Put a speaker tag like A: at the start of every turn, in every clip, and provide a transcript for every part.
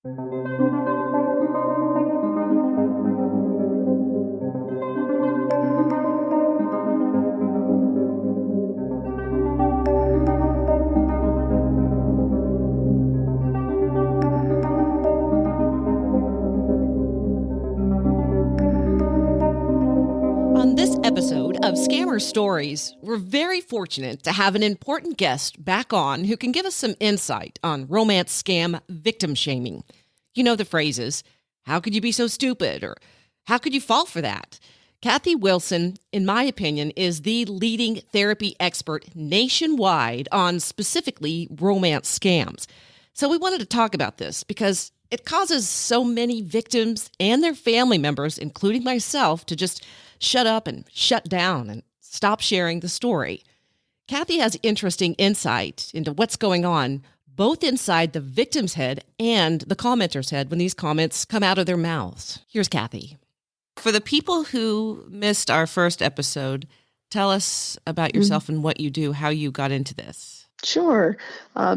A: On this episode of Scammer Stories, we're very fortunate to have an important guest back on who can give us some insight on romance scam victim shaming. You know the phrases, how could you be so stupid? Or how could you fall for that? Cathy Wilson, in my opinion, is the leading therapy expert nationwide on specifically romance scams. So we wanted to talk about this because it causes so many victims and their family members, including myself, to just shut up and shut down and stop sharing the story. Cathy has interesting insight into what's going on both inside the victim's head and the commenter's head when these comments come out of their mouths. Here's Cathy. For the people who missed our first episode, tell us about yourself and what you do, how you got into this.
B: Sure.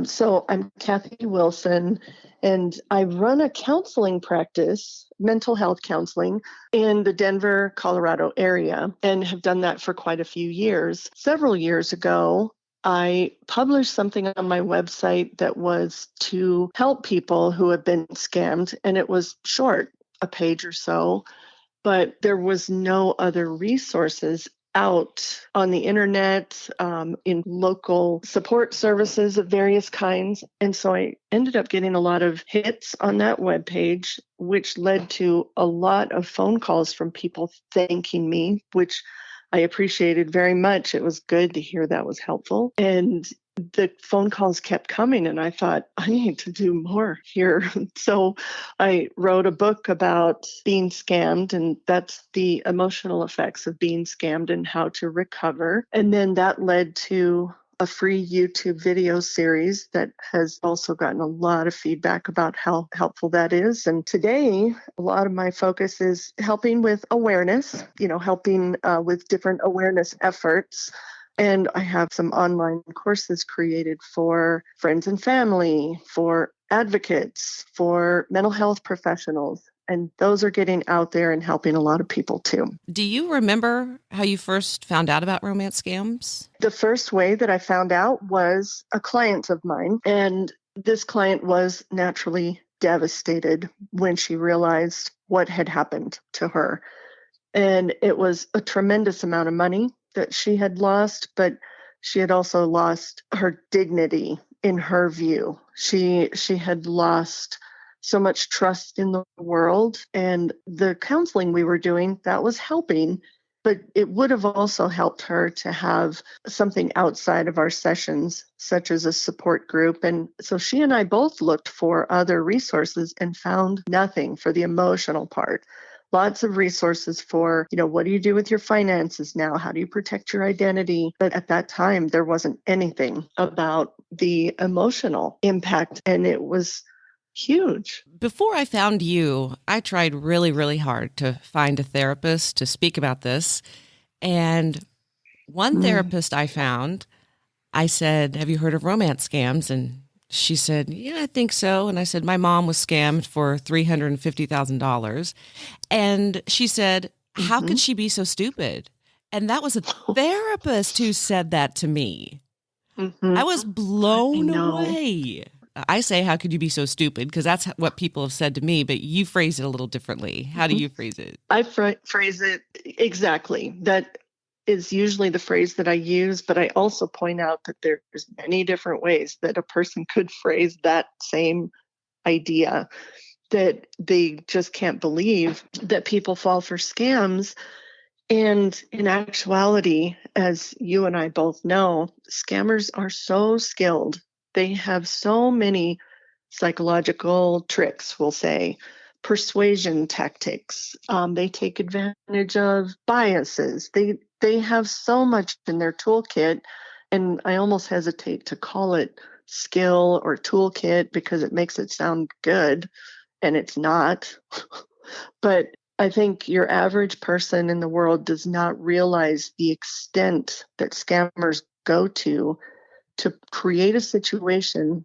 B: So I'm Cathy Wilson, and I run a counseling practice, mental health counseling, in the Denver, Colorado area, and have done that for quite a few years. Several years ago, I published something on my website that was to help people who have been scammed, and it was short, a page or so, but there was no other resources out on the internet, in local support services of various kinds. And so I ended up getting a lot of hits on that webpage, which led to a lot of phone calls from people thanking me, which I appreciated very much. It was good to hear that was helpful. And the phone calls kept coming, and I thought, I need to do more here. So I wrote a book about being scammed, and that's the emotional effects of being scammed and how to recover. And then that led to a free YouTube video series that has also gotten a lot of feedback about how helpful that is. And today, a lot of my focus is helping with awareness, helping with different awareness efforts. And I have some online courses created for friends and family, for advocates, for mental health professionals. And those are getting out there and helping a lot of people too.
A: Do you remember how you first found out about romance scams?
B: The first way that I found out was a client of mine. And this client was naturally devastated when she realized what had happened to her. And it was a tremendous amount of money that she had lost, but she had also lost her dignity in her view. She had lost so much trust in the world, and the counseling we were doing, that was helping, but it would have also helped her to have something outside of our sessions, such as a support group. And so she and I both looked for other resources and found nothing for the emotional part. Lots of resources for, what do you do with your finances now? How do you protect your identity? But at that time, there wasn't anything about the emotional impact, and it was huge.
A: Before I found you, I tried really, really hard to find a therapist to speak about this. And one therapist I found, I said, have you heard of romance scams? And she said, yeah, I think so. And I said, my mom was scammed for $350,000. And she said, how could she be so stupid? And that was a therapist who said that to me. I was blown away. I say, how could you be so stupid? Because that's what people have said to me, but you phrase it a little differently. How do you phrase it?
B: I phrase it exactly. That is usually the phrase that I use, but I also point out that there's many different ways that a person could phrase that same idea, that they just can't believe that people fall for scams. And in actuality, as you and I both know, scammers are so skilled. They have so many psychological tricks, we'll say, persuasion tactics. They take advantage of biases. They have so much in their toolkit, and I almost hesitate to call it skill or toolkit because it makes it sound good, and it's not. But I think your average person in the world does not realize the extent that scammers go to create a situation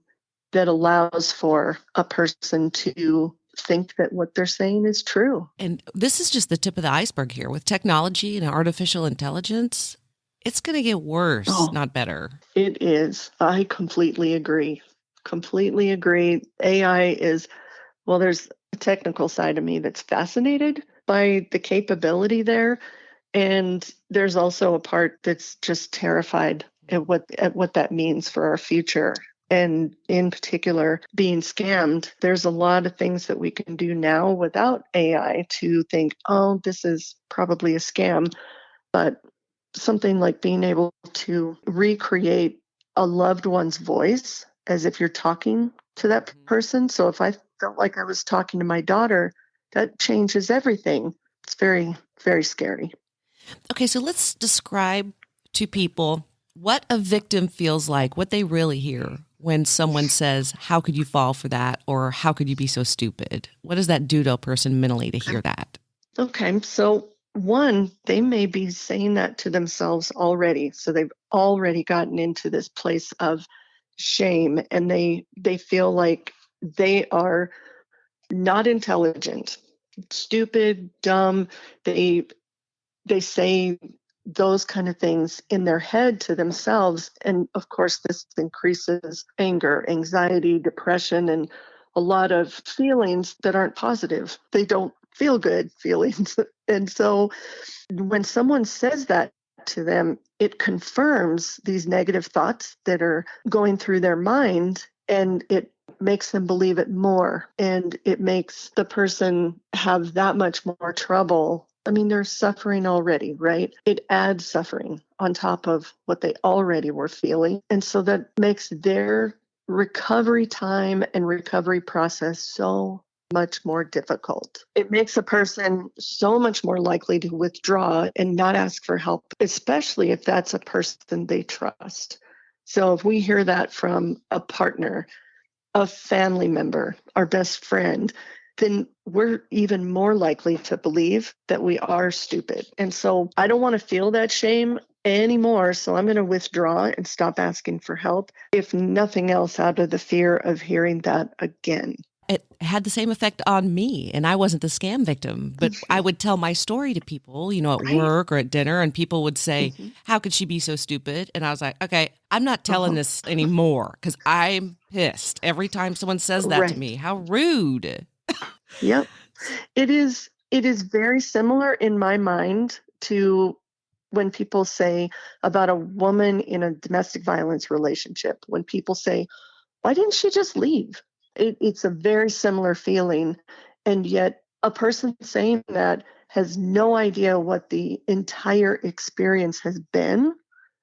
B: that allows for a person to think that what they're saying is true.
A: And this is just the tip of the iceberg here. With technology and artificial intelligence, it's going to get worse,
B: Oh,
A: not better.
B: it is. I completely agree. Completely agree. AI is, well, there's a technical side of me that's fascinated by the capability there. And there's also a part that's just terrified at what that means for our future. And in particular, being scammed, there's a lot of things that we can do now without AI to think, oh, this is probably a scam. But something like being able to recreate a loved one's voice as if you're talking to that person. So if I felt like I was talking to my daughter, that changes everything. It's very, very scary.
A: Okay, so let's describe to people what a victim feels like, what they really hear when someone says, "How could you fall for that?" or "How could you be so stupid?" What does that do to a person mentally to hear that?
B: Okay, so one, they may be saying that to themselves already. So they've already gotten into this place of shame, and they feel like they are not intelligent, stupid, dumb. They they say those kind of things in their head to themselves. And of course, this increases anger, anxiety, depression, and a lot of feelings that aren't positive. They don't feel good feelings. And so when someone says that to them, it confirms these negative thoughts that are going through their mind, and it makes them believe it more, and it makes the person have that much more trouble. I mean, they're suffering already, right? It adds suffering on top of what they already were feeling. And so that makes their recovery time and recovery process so much more difficult. It makes a person so much more likely to withdraw and not ask for help, especially if that's a person they trust. So if we hear that from a partner, a family member, our best friend, then we're even more likely to believe that we are stupid. And so I don't want to feel that shame anymore. So I'm going to withdraw and stop asking for help, if nothing else, out of the fear of hearing that again.
A: It had the same effect on me, and I wasn't the scam victim, but I would tell my story to people, at
B: Right?
A: work or at dinner, and people would say,
B: Mhm.
A: "How could she be so stupid?" And I was like, "Okay, I'm not telling
B: Uh-huh.
A: this anymore because I'm pissed every time someone says that to
B: Right.
A: me. How rude."
B: Yep. It is very similar in my mind to when people say about a woman in a domestic violence relationship. When people say, why didn't she just leave? It's a very similar feeling. And yet, a person saying that has no idea what the entire experience has been.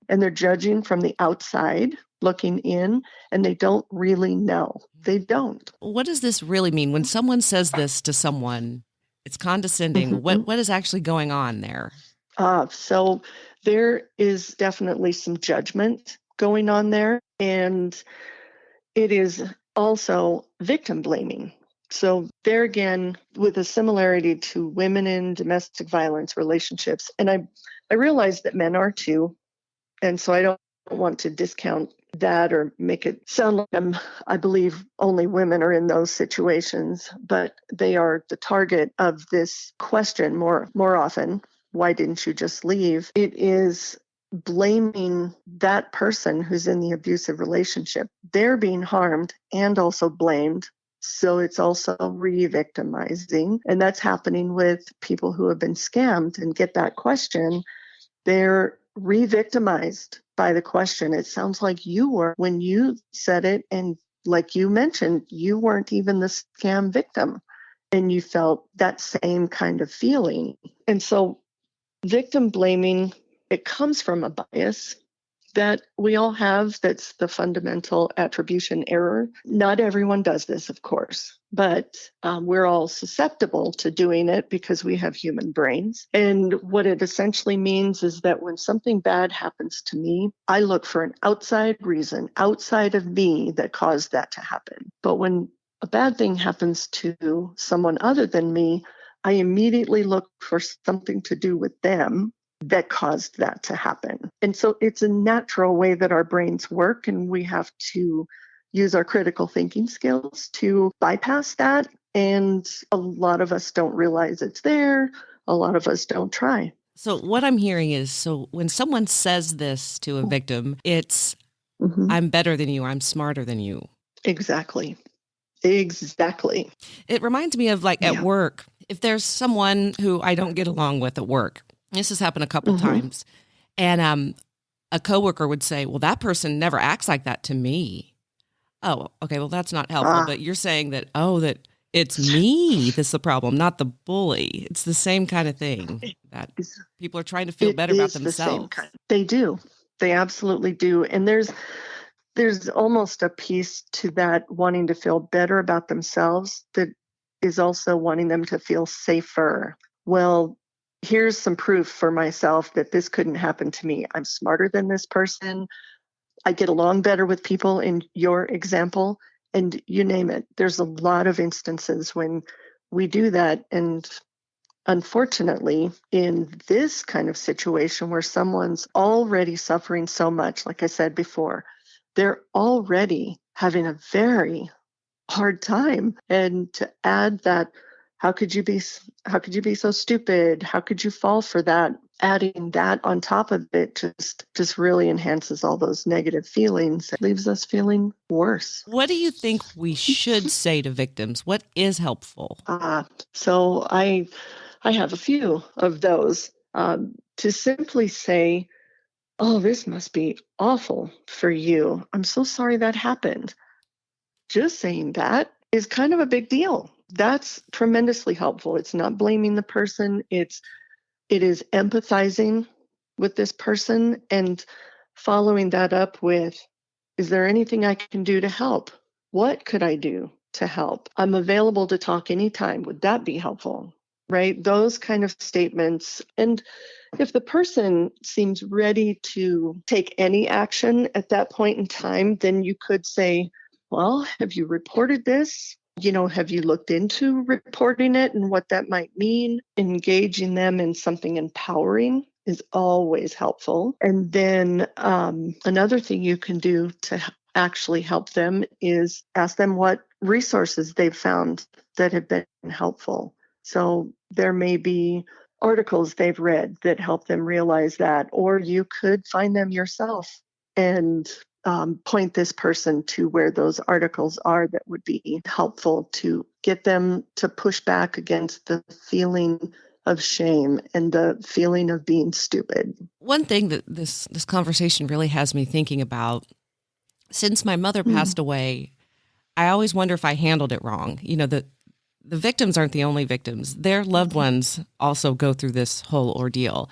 B: And they're judging from the outside, looking in, and they don't really know. They don't.
A: What does this really mean when someone says this to someone? It's condescending. What
B: Mhm.
A: what is actually going on there?
B: So there is definitely some judgment going on there. And it is also victim blaming. So, there again, with a similarity to women in domestic violence relationships, and I realize that men are too. And so I don't want to discount that or make it sound like I believe only women are in those situations, but they are the target of this question more often. Why didn't you just leave? It is blaming that person who's in the abusive relationship. They're being harmed and also blamed. So it's also re-victimizing. And that's happening with people who have been scammed and get that question. They're re-victimized by the question. It sounds like you were when you said it, and like you mentioned, you weren't even the scam victim, and you felt that same kind of feeling. And so victim blaming, it comes from a bias that we all have. That's the fundamental attribution error. Not everyone does this, of course, but we're all susceptible to doing it because we have human brains. And what it essentially means is that when something bad happens to me, I look for an outside reason outside of me that caused that to happen. But when a bad thing happens to someone other than me, I immediately look for something to do with them that caused that to happen. And so it's a natural way that our brains work, and we have to use our critical thinking skills to bypass that. And a lot of us don't realize it's there. A lot of us don't try.
A: So what I'm hearing is, so when someone says this to a victim, it's, I'm better than you, or I'm smarter than you.
B: Exactly. Exactly.
A: It reminds me of like at work, if there's someone who I don't get along with at work, this has happened a couple times, and a coworker would say, well, that person never acts like that to me. Oh, okay, well, that's not helpful, but you're saying that, that it's me that's the problem, not the bully. It's the same kind of thing, that people are trying to feel better about themselves.
B: The same kind. They do. They absolutely do. And there's almost a piece to that wanting to feel better about themselves that is also wanting them to feel safer. Well, here's some proof for myself that this couldn't happen to me. I'm smarter than this person. I get along better with people in your example, and you name it. There's a lot of instances when we do that. And unfortunately, in this kind of situation where someone's already suffering so much, like I said before, they're already having a very hard time. And to add that, how could you be so stupid? How could you fall for that? Adding that on top of it just really enhances all those negative feelings. It leaves us feeling worse.
A: What do you think we should say to victims? What is helpful?
B: So I have a few of those. To simply say, oh, this must be awful for you. I'm so sorry that happened. Just saying that is kind of a big deal. That's tremendously helpful. It's not blaming the person. It is empathizing with this person and following that up with, is there anything I can do to help? What could I do to help? I'm available to talk anytime. Would that be helpful? Right? Those kind of statements. And if the person seems ready to take any action at that point in time, then you could say, well, have you reported this? Have you looked into reporting it and what that might mean? Engaging them in something empowering is always helpful. And then another thing you can do to actually help them is ask them what resources they've found that have been helpful. So there may be articles they've read that help them realize that, or you could find them yourself and point this person to where those articles are that would be helpful to get them to push back against the feeling of shame and the feeling of being stupid.
A: One thing that this conversation really has me thinking about, since my mother passed away, I always wonder if I handled it wrong. The victims aren't the only victims. Their loved ones also go through this whole ordeal.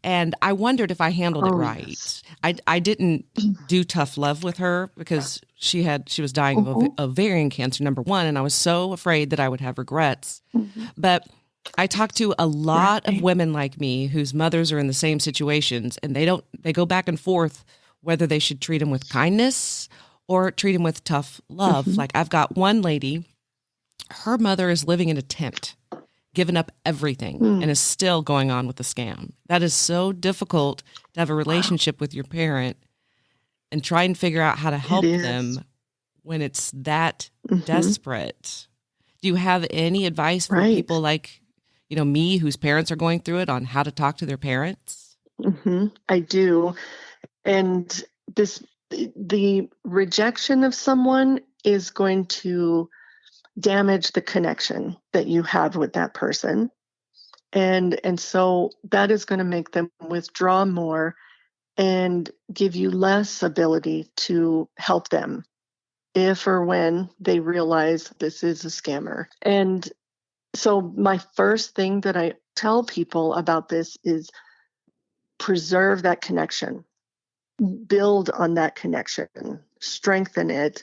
A: And I wondered if I handled it right. Yes. I didn't do tough love with her because she was dying of ovarian cancer, number one, and I was so afraid that I would have regrets. But I talked to a lot of women like me whose mothers are in the same situations, and they go back and forth whether they should treat them with kindness or treat them with tough love. Like I've got one lady, her mother is living in a tent, given up everything, and is still going on with the scam. That is so difficult to have a relationship with your parent and try and figure out how to help them when it's that desperate. Do you have any advice for people like, me, whose parents are going through it, on how to talk to their parents?
B: I do. And the rejection of someone is going to damage the connection that you have with that person. And so that is going to make them withdraw more and give you less ability to help them if or when they realize this is a scammer. And so my first thing that I tell people about this is preserve that connection, build on that connection, strengthen it,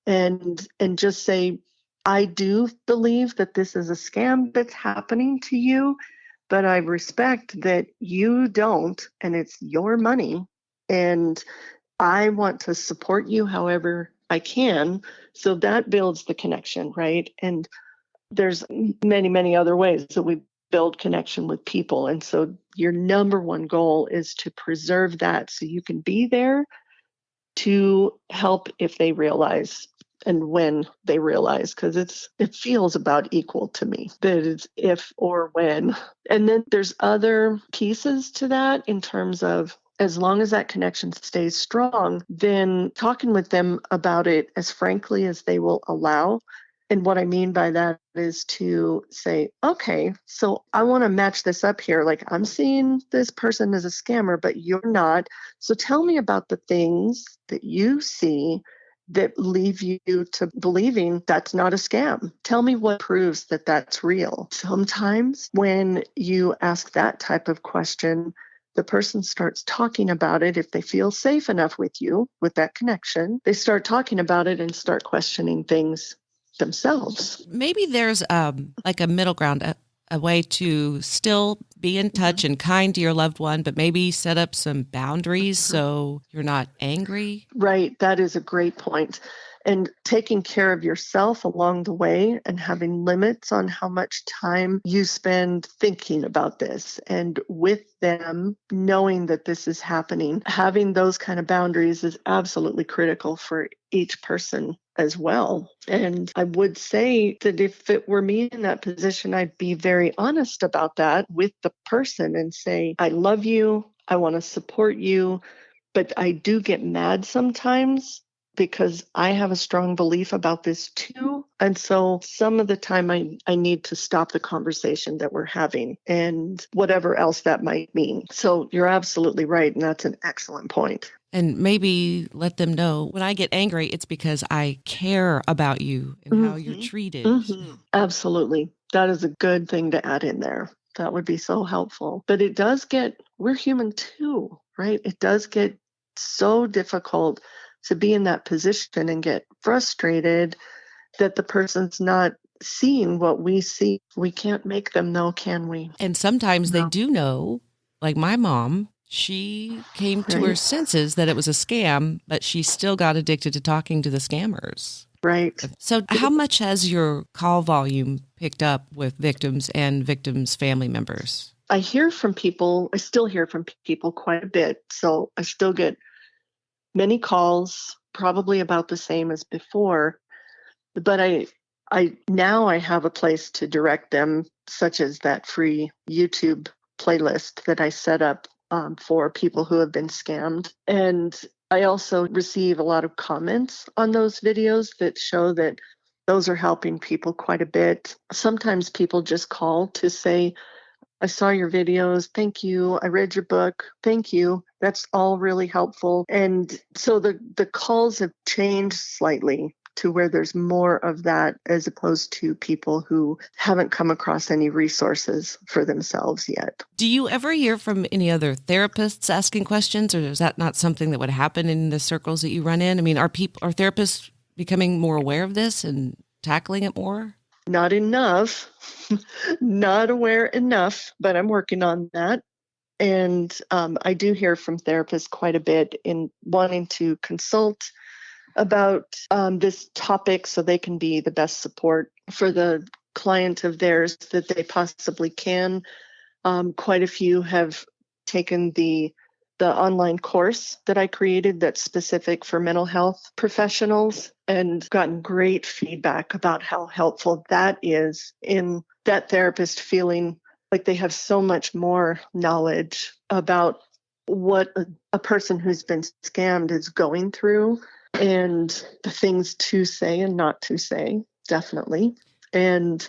B: and just say, I do believe that this is a scam that's happening to you, but I respect that you don't, and it's your money, and I want to support you however I can. So that builds the connection, right? And there's many, many other ways that we build connection with people. And so your number one goal is to preserve that so you can be there to help if they realize and when they realize, because it feels about equal to me, that it's if or when. And then there's other pieces to that in terms of, as long as that connection stays strong, then talking with them about it as frankly as they will allow. And what I mean by that is to say, okay, so I want to match this up here. Like, I'm seeing this person as a scammer, but you're not. So tell me about the things that you see that leave you to believing that's not a scam. Tell me what proves that that's real. Sometimes when you ask that type of question, the person starts talking about it. If they feel safe enough with you, with that connection, they start talking about it and start questioning things themselves.
A: Maybe there's like a middle ground, a way to still be in touch and kind to your loved one, but maybe set up some boundaries so you're not angry.
B: Right. That is a great point. And taking care of yourself along the way and having limits on how much time you spend thinking about this and with them, knowing that this is happening. Having those kind of boundaries is absolutely critical for each person as well. And I would say that if it were me in that position, I'd be very honest about that with the person and say, I love you. I want to support you. But I do get mad sometimes because I have a strong belief about this too. And so some of the time I need to stop the conversation that we're having and whatever else that might mean. So you're absolutely right. And that's an excellent point.
A: And maybe let them know when I get angry, it's because I care about you and how you're treated.
B: Absolutely. That is a good thing to add in there. That would be so helpful. But it does get, we're human too, right? It does get so difficult to be in that position and get frustrated that the person's not seeing what we see. We can't make them know, can we?
A: And sometimes they do know, like my mom, she came to her senses that it was a scam, but she still got addicted to talking to the scammers.
B: Right.
A: So how much has your call volume picked up with victims and victims' family members?
B: I still hear from people quite a bit. So I still get many calls, probably about the same as before. But I now I have a place to direct them, such as that free YouTube playlist that I set up for people who have been scammed. And I also receive a lot of comments on those videos that show that those are helping people quite a bit. Sometimes people just call to say, I saw your videos. Thank you. I read your book. Thank you. That's all really helpful. And so the calls have changed slightly to where there's more of that as opposed to people who haven't come across any resources for themselves yet.
A: Do you ever hear from any other therapists asking questions, or is that not something that would happen in the circles that you run in? I mean, are therapists becoming more aware of this and tackling it more?
B: Not enough, not aware enough, but I'm working on that. And I do hear from therapists quite a bit in wanting to consult about this topic so they can be the best support for the client of theirs that they possibly can. Quite a few have taken the online course that I created that's specific for mental health professionals and gotten great feedback about how helpful that is in that therapist feeling like they have so much more knowledge about what a person who's been scammed is going through and the things to say and not to say, definitely. And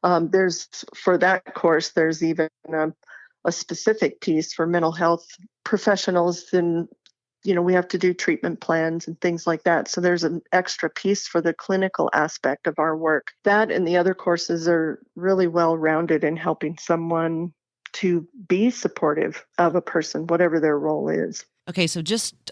B: for that course, there's even a specific piece for mental health professionals. And, we have to do treatment plans and things like that. So there's an extra piece for the clinical aspect of our work. That and the other courses are really well-rounded in helping someone to be supportive of a person, whatever their role is.
A: Okay, so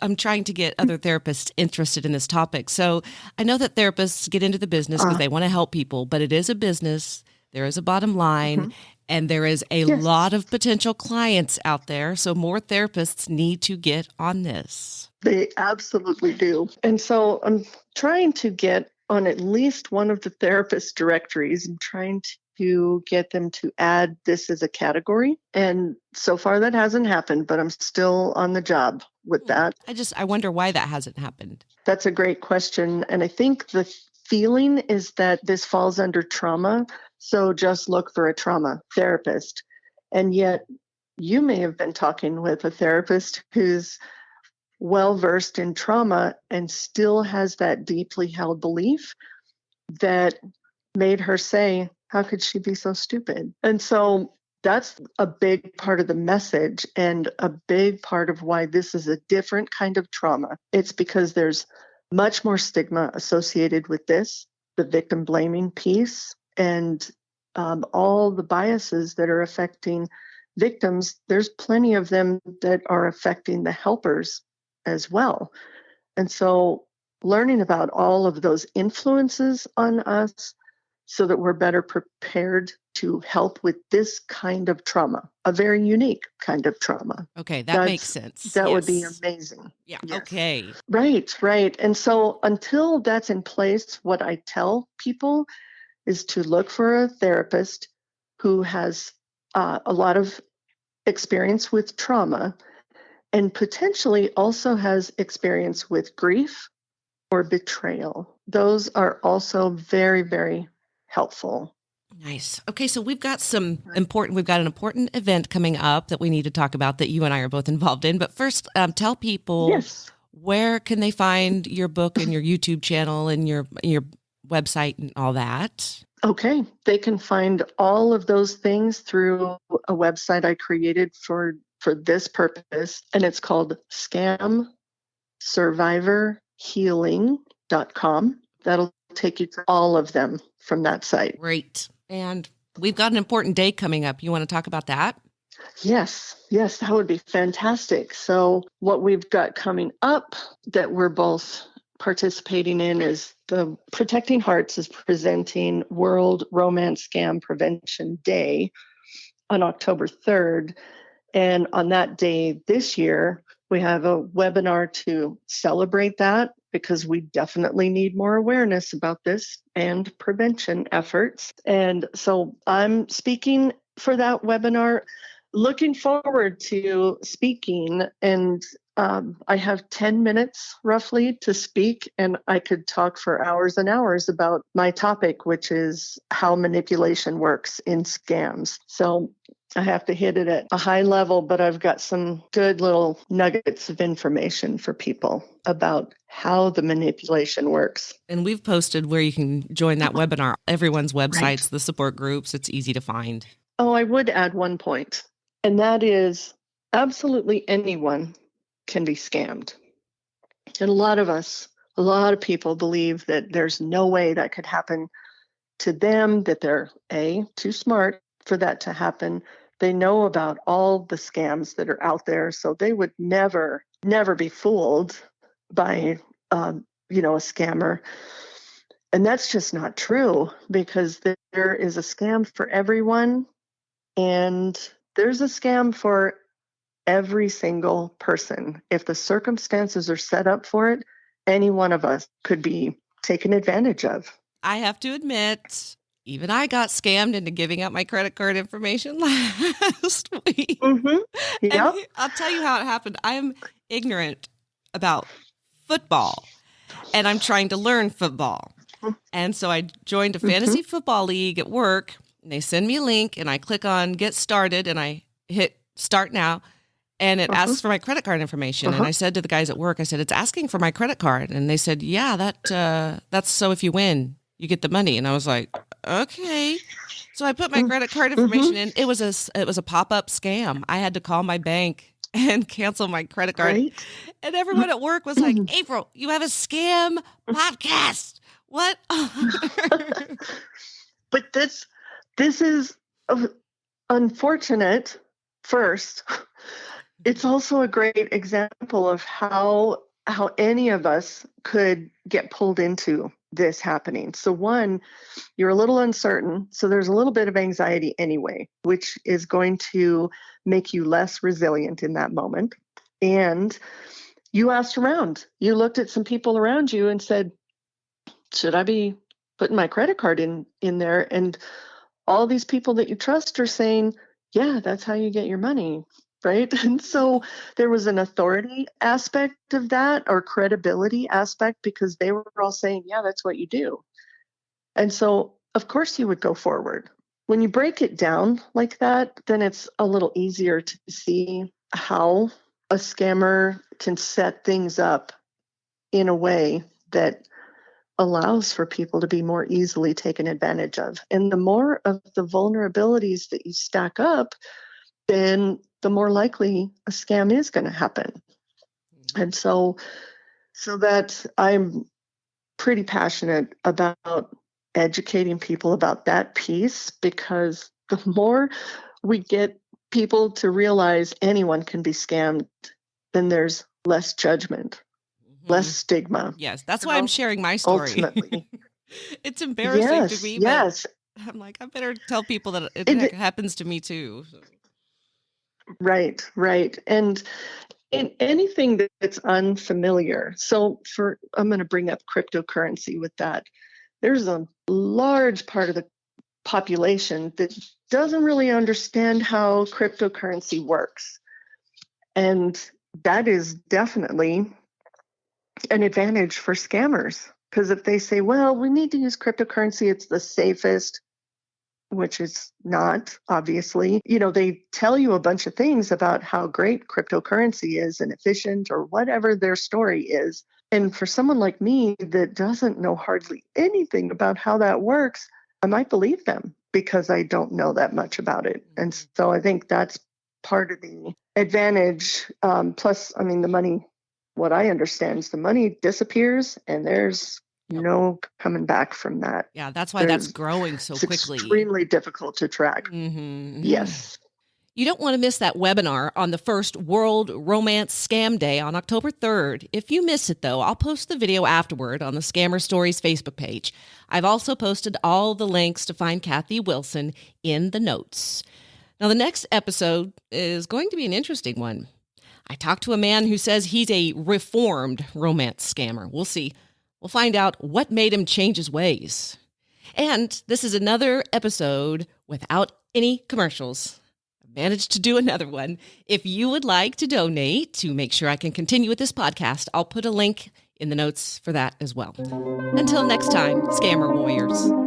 A: I'm trying to get other therapists interested in this topic. So I know that therapists get into the business because they want to help people, but it is a business. There is a bottom line, and there is a lot of potential clients out there. So more therapists need to get on this.
B: They absolutely do. And so I'm trying to get on at least one of the therapist directories and trying to get them to add this as a category. And so far that hasn't happened, but I'm still on the job with that.
A: I wonder why that hasn't happened.
B: That's a great question. And I think the feeling is that this falls under trauma. So just look for a trauma therapist. And yet, you may have been talking with a therapist who's well versed in trauma and still has that deeply held belief that made her say, how could she be so stupid? And so that's a big part of the message and a big part of why this is a different kind of trauma. It's because there's much more stigma associated with this, the victim blaming piece, and all the biases that are affecting victims. There's plenty of them that are affecting the helpers as well. And so learning about all of those influences on us so that we're better prepared to help with this kind of trauma, a very unique kind of trauma.
A: Okay, that makes sense.
B: That would be
A: Yes.
B: amazing.
A: Yeah.
B: Yes.
A: Okay.
B: Right. And so until that's in place, what I tell people is to look for a therapist who has a lot of experience with trauma and potentially also has experience with grief or betrayal. Those are also very, very helpful.
A: Nice. Okay, so we've got an important event coming up that we need to talk about that you and I are both involved in. But first, tell people,
B: yes,
A: where can they find your book and your YouTube channel and your website and all that?
B: Okay, they can find all of those things through a website I created for this purpose, and it's called scamsurvivorhealing.com. That'll take you to all of them from that site.
A: Great. And we've got an important day coming up. You want to talk about that?
B: Yes, that would be fantastic. So what we've got coming up that we're both participating in is the Protecting Hearts is presenting World Romance Scam Prevention Day on October 3rd. And on that day this year, we have a webinar to celebrate that because we definitely need more awareness about this and prevention efforts. And so I'm speaking for that webinar. Looking forward to speaking, and I have 10 minutes roughly to speak, and I could talk for hours and hours about my topic, which is how manipulation works in scams. So I have to hit it at a high level, but I've got some good little nuggets of information for people about how the manipulation works.
A: And we've posted where you can join that webinar, everyone's websites,
B: Right.
A: the support groups. It's easy to find.
B: Oh, I would add one point, and that is absolutely anyone can be scammed. And a lot of people believe that there's no way that could happen to them, that they're too smart for that to happen. They know about all the scams that are out there, so they would never be fooled by a scammer. And that's just not true, because there is a scam for everyone, and there's a scam for every single person. If the circumstances are set up for it, any one of us could be taken advantage of.
A: I have to admit, even I got scammed into giving out my credit card information last week.
B: Mm-hmm. Yep.
A: And I'll tell you how it happened. I'm ignorant about football, and I'm trying to learn football. And so I joined a fantasy football league at work, and they send me a link, and I click on Get Started, and I hit Start Now. And it asks for my credit card information. And I said to the guys at work, I said, it's asking for my credit card. And they said, yeah, that's so if you win, you get the money. And I was like, okay. So I put my credit card information in. It was a pop-up scam. I had to call my bank and cancel my credit card.
B: Right?
A: And everyone at work was like, April, you have a scam podcast. What?
B: But this is unfortunate first. It's also a great example of how any of us could get pulled into this happening. So one, you're a little uncertain, so there's a little bit of anxiety anyway, which is going to make you less resilient in that moment. And you asked around. You looked at some people around you and said, should I be putting my credit card in there? And all these people that you trust are saying, yeah, that's how you get your money. right? And so there was an authority aspect of that, or credibility aspect, because they were all saying, yeah, that's what you do. And so, of course, you would go forward. When you break it down like that, then it's a little easier to see how a scammer can set things up in a way that allows for people to be more easily taken advantage of. And the more of the vulnerabilities that you stack up, then the more likely a scam is going to happen. And so that I'm pretty passionate about educating people about that piece, because the more we get people to realize anyone can be scammed, then there's less judgment, less stigma.
A: Yes, that's why I'm sharing my story.
B: Ultimately.
A: It's embarrassing to me, but
B: Yes.
A: I'm like, I better tell people that it
B: And
A: happens to me too. So.
B: right. And in anything that's unfamiliar. So I'm going to bring up cryptocurrency with that. There's a large part of the population that doesn't really understand how cryptocurrency works. And that is definitely an advantage for scammers. Because if they say, well, we need to use cryptocurrency, it's the safest, which is not, obviously. They tell you a bunch of things about how great cryptocurrency is and efficient, or whatever their story is. And for someone like me that doesn't know hardly anything about how that works, I might believe them because I don't know that much about it. And so I think that's part of the advantage. Plus, I mean, the money, what I understand is the money disappears and there's no coming back from that.
A: Yeah, that's why that's growing so quickly.
B: It's extremely difficult to track.
A: Mm-hmm.
B: Yes.
A: You don't want to miss that webinar on the first World Romance Scam Day on October 3rd. If you miss it, though, I'll post the video afterward on the Scammer Stories Facebook page. I've also posted all the links to find Cathy Wilson in the notes. Now, the next episode is going to be an interesting one. I talked to a man who says he's a reformed romance scammer. We'll see. We'll find out what made him change his ways. And this is another episode without any commercials. I managed to do another one. If you would like to donate to make sure I can continue with this podcast, I'll put a link in the notes for that as well. Until next time, Scammer Warriors.